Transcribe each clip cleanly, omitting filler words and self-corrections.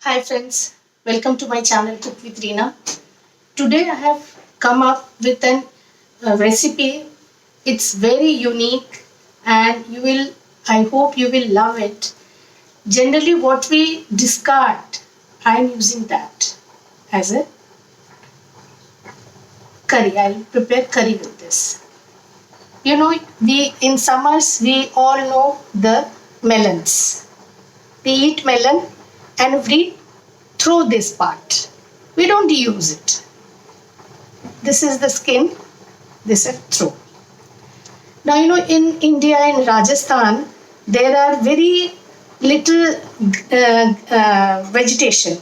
Hi friends, welcome to my channel Cook with Reena. Today I have come up with an recipe. It's very unique and I hope you will love it. Generally what we discard, I'm using that as a curry. I'll prepare curry with this. You know, we in summers we all know the melons. We eat melon and we throw this part. We don't use it. This is the skin, this is throw. Now, you know, in India, in Rajasthan, there are very little vegetation,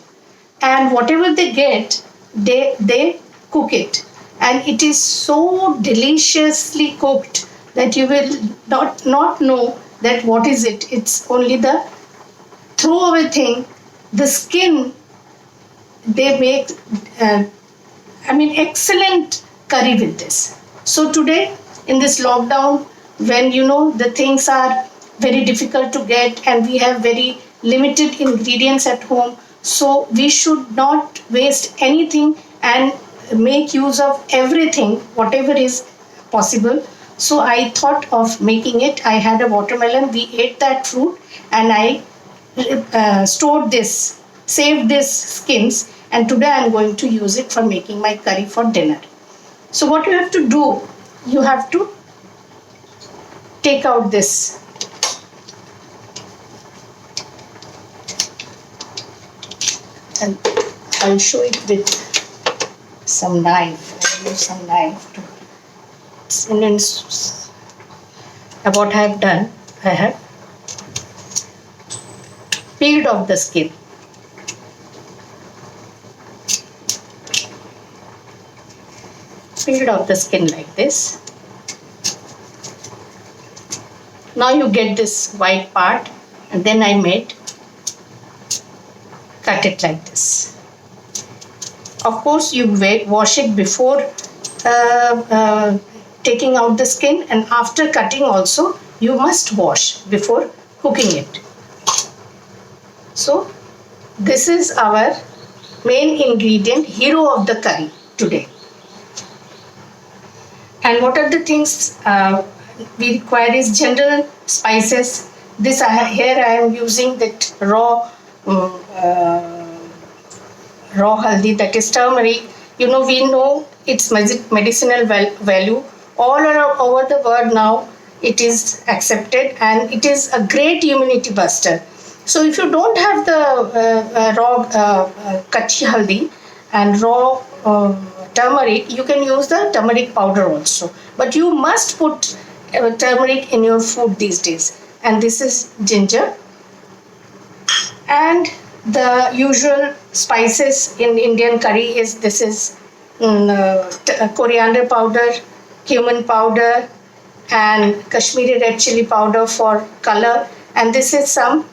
and whatever they get, they cook it, and it is so deliciously cooked that you will not know that what is it. It's only the throwaway thing. The skin they make. Excellent curry with this. So today, in this lockdown, when you know the things are very difficult to get and we have very limited ingredients at home, so we should not waste anything and make use of everything, whatever is possible. So I thought of making it. I had a watermelon. We ate that fruit, and I stored this, saved this skins, and today I'm going to use it for making my curry for dinner. So what you have to do, you have to take out this and I'll show it with some knife. I'll use some knife to. What I have done, I have peeled off the skin. Peeled off the skin like this. Now you get this white part, and then I cut it like this. Of course, you wash it before taking out the skin, and after cutting also you must wash before cooking it. So this is our main ingredient, hero of the curry today. And what are the things we require is general spices. Here I am using that raw haldi, that is turmeric. You know, we know its medicinal value. All over the world now it is accepted, and it is a great immunity buster. So if you don't have the raw kachi haldi and raw turmeric, you can use the turmeric powder also. But you must put turmeric in your food these days. And this is ginger. And the usual spices in Indian curry is coriander powder, cumin powder, and Kashmiri red chili powder for color. And this is some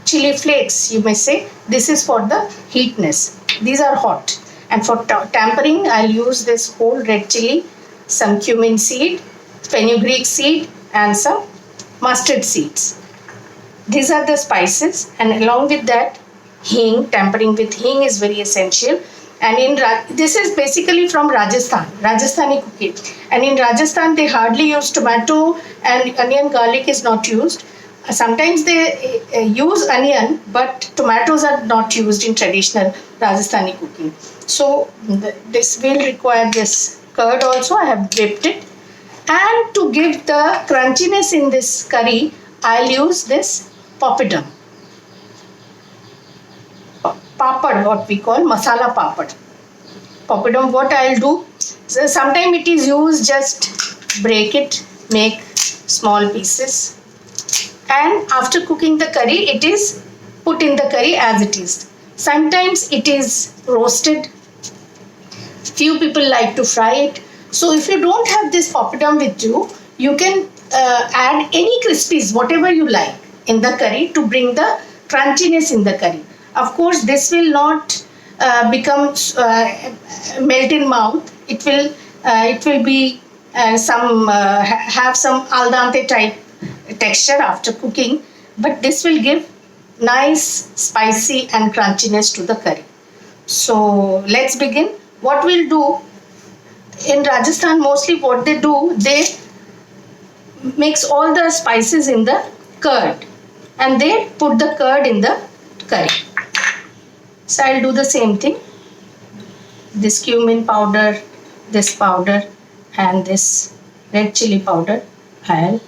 chili flakes, you may say. This is for the heatness. These are hot. And for tempering, I'll use this whole red chili, some cumin seed, fenugreek seed, and some mustard seeds. These are the spices, and along with that, hing. Tempering with hing is very essential. And this is basically from Rajasthani cooking. And in Rajasthan, they hardly use tomato, and onion, garlic is not used. Sometimes they use onion, but tomatoes are not used in traditional Rajasthani cooking. So this will require this curd also. I have dipped it. And to give the crunchiness in this curry, I'll use this poppadom. Papad, what we call masala papad. Poppadom, what I'll do, so sometimes it is used, just break it, make small pieces. And after cooking the curry, it is put in the curry as it is. Sometimes it is roasted. Few people like to fry it. So if you don't have this poppadom with you, you can add any crispies, whatever you like, in the curry to bring the crunchiness in the curry. Of course, this will not become melt in mouth. It will be have some al dente type texture after cooking, but this will give nice spicy and crunchiness to the curry. So let's begin. What we'll do in Rajasthan, mostly what they do, they mix all the spices in the curd and they put the curd in the curry. So I'll do the same thing. This cumin powder, this powder and this red chili powder I'll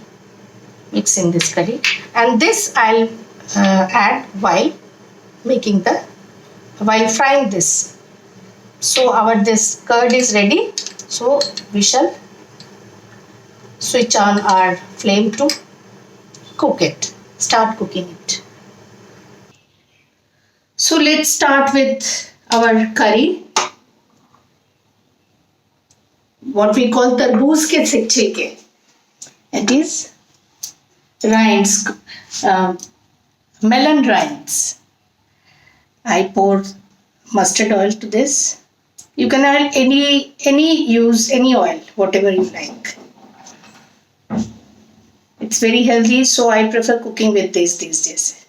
mix in this curry, and this I'll add while frying this. So our this curd is ready. So we shall switch on our flame to start cooking it. So let's start with our curry, what we call tarboos ke छिलके. It is rinds, melon rinds. I pour mustard oil to this. You can add use any oil, whatever you like. It's very healthy, so I prefer cooking with this these days.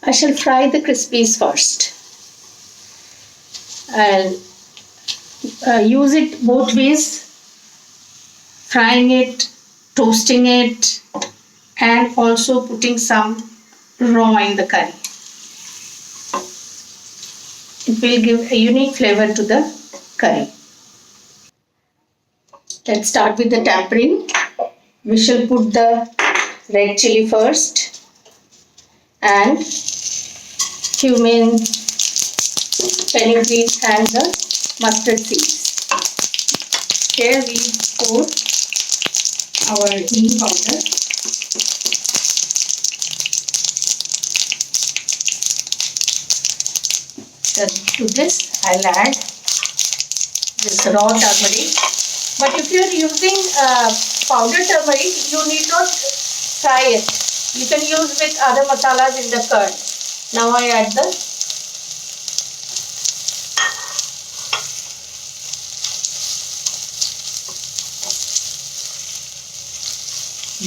I shall fry the crispies first. I'll use it both ways, frying it, toasting it, and also putting some raw in the curry. It will give a unique flavor to the curry. Let's start with the tempering. We shall put the red chili first and cumin, fenugreek and the mustard seeds. Here we pour our ghee powder. To this I'll add this raw turmeric. But if you are using powdered turmeric, you need not fry it. You can use with other masalas in the curd. Now I add the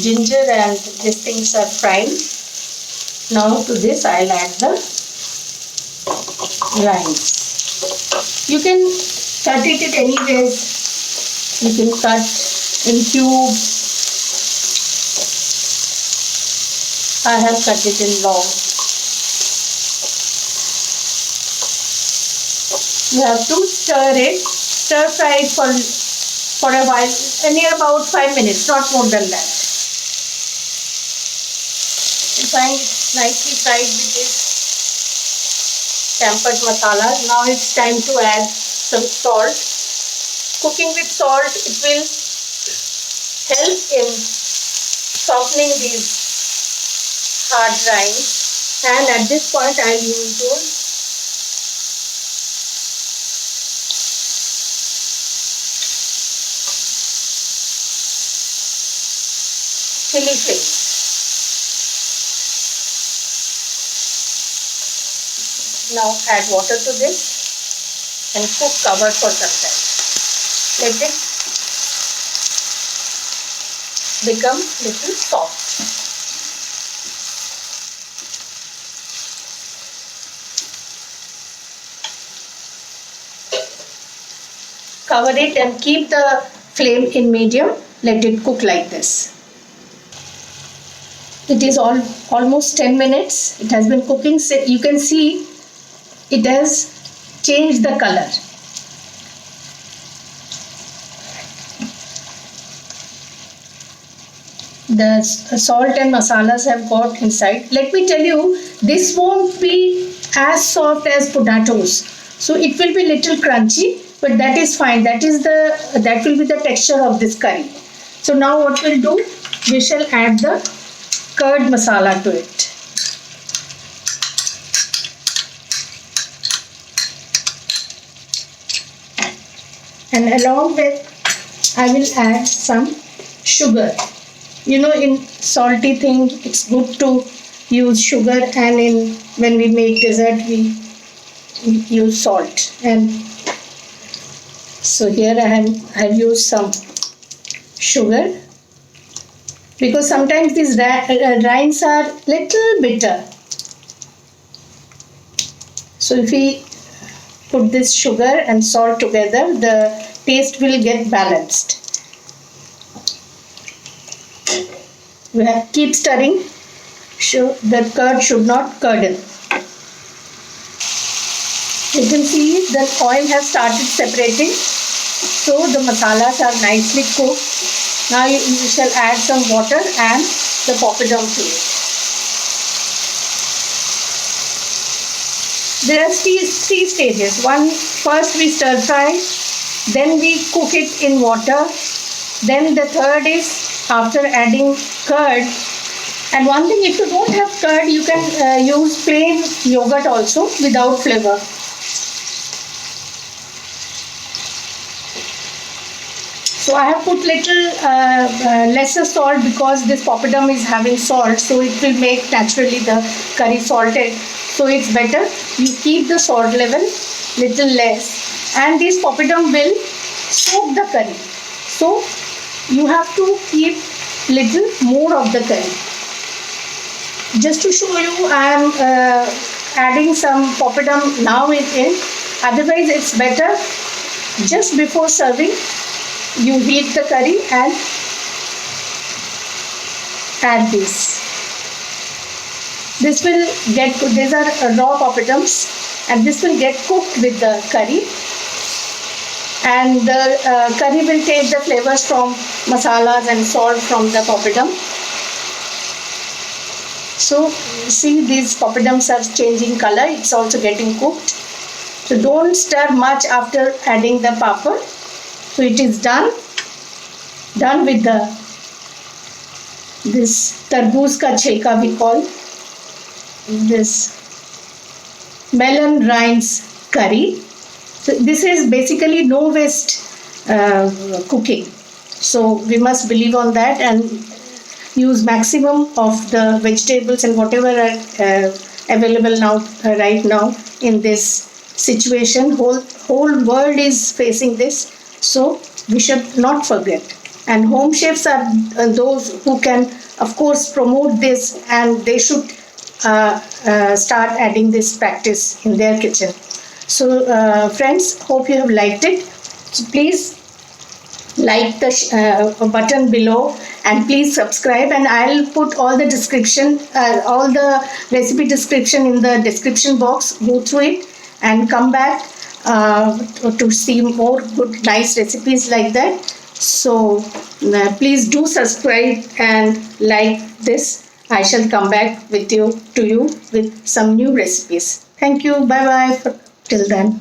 ginger, and these things are fried. Now to this I'll add the rinds. You can cut it any ways. You can cut in cube. I have cut it in long. You have to stir fry it for a while, near about 5 minutes, not more than that. You find it nicely fried with this tempered masala. Now it's time to add some salt. Cooking with salt, it will help in softening these hard rinds. And at this point, I'll use those chili flakes. Now add water to this and cook cover for some time. Let it become little soft. Cover it and keep the flame in medium. Let it cook like this. It is almost 10 minutes. It has been cooking. You can see it has changed the color. The salt and masalas have got inside. Let me tell you, this won't be as soft as potatoes. So it will be little crunchy, but that is fine. That will be the texture of this curry. So now what we'll do, we shall add the curd masala to it. And along with, I will add some sugar. You know, in salty thing, it's good to use sugar, and when we make dessert, we use salt. And So here I've used some sugar, because sometimes these rinds are little bitter. So if we put this sugar and salt together, the taste will get balanced. We have keep stirring. The curd should not curdle. You can see the oil has started separating, so the masalas are nicely cooked. Now you shall add some water and the poppadom to it. There are three stages. First we stir fry, then we cook it in water. Then the third is after adding curd. And one thing, if you don't have curd, you can use plain yogurt also without flavor. So I have put little lesser salt because this poppadom is having salt, so it will make naturally the curry salted. So it's better you keep the salt level little less, and this poppadom will soak the curry. So you have to keep little more of the curry. Just to show you, I am adding some poppadom now in. Otherwise, it's better just before serving you heat the curry and add this. This will get, these are raw poppadoms, and this will get cooked with the curry, and the curry will take the flavors from masalas and salt from the poppadom. So see, these poppadoms are changing color, it's also getting cooked. So don't stir much after adding the papad. So it is done with this tarboos ka chilka we call, this melon rinds curry. So this is basically no waste cooking. So we must believe on that and use maximum of the vegetables and whatever are available now right now in this situation. Whole world is facing this. So we should not forget. And home chefs are those who can, of course, promote this, and they should start adding this practice in their kitchen. So friends, hope you have liked it. So please like the button below, and please subscribe, and I'll put all the description, all the recipe description in the description box. Go through it and come back to see more good, nice recipes like that. So please do subscribe and like this. I shall come back to you with some new recipes. Thank you. Bye bye till then.